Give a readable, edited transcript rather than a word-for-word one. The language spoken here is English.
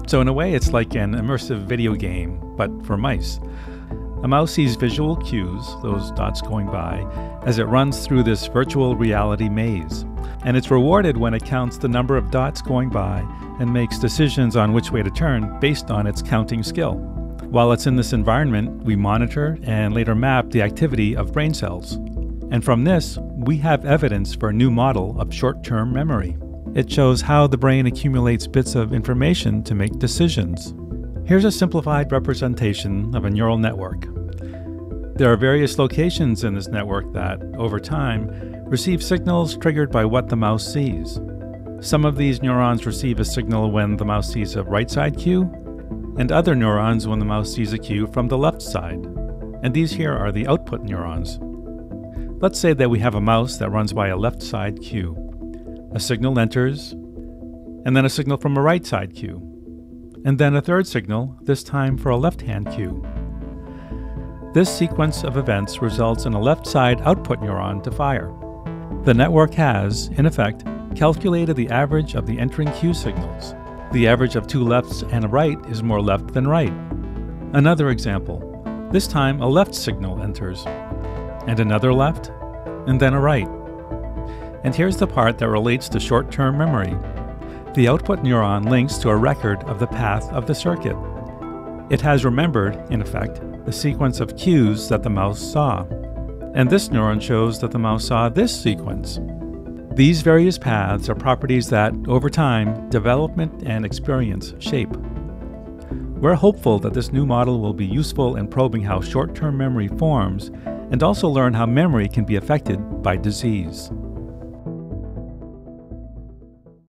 So in a way, it's like an immersive video game, but for mice. A mouse sees visual cues, those dots going by, as it runs through this virtual reality maze. And it's rewarded when it counts the number of dots going by and makes decisions on which way to turn based on its counting skill. While it's in this environment, we monitor and later map the activity of brain cells. And from this, we have evidence for a new model of short-term memory. It shows how the brain accumulates bits of information to make decisions. Here's a simplified representation of a neural network. There are various locations in this network that, over time, receive signals triggered by what the mouse sees. Some of these neurons receive a signal when the mouse sees a right side cue, and other neurons when the mouse sees a cue from the left side. And these here are the output neurons. Let's say that we have a mouse that runs by a left side cue. A signal enters, and then a signal from a right side cue, and then a third signal, this time for a left-hand cue. This sequence of events results in a left side output neuron to fire. The network has, in effect, calculated the average of the entering cue signals. The average of two lefts and a right is more left than right. Another example. This time a left signal enters, and another left, and then a right. And here's the part that relates to short-term memory. The output neuron links to a record of the path of the circuit. It has remembered, in effect, the sequence of cues that the mouse saw. And this neuron shows that the mouse saw this sequence. These various paths are properties that, over time, development and experience shape. We're hopeful that this new model will be useful in probing how short-term memory forms and also learn how memory can be affected by disease.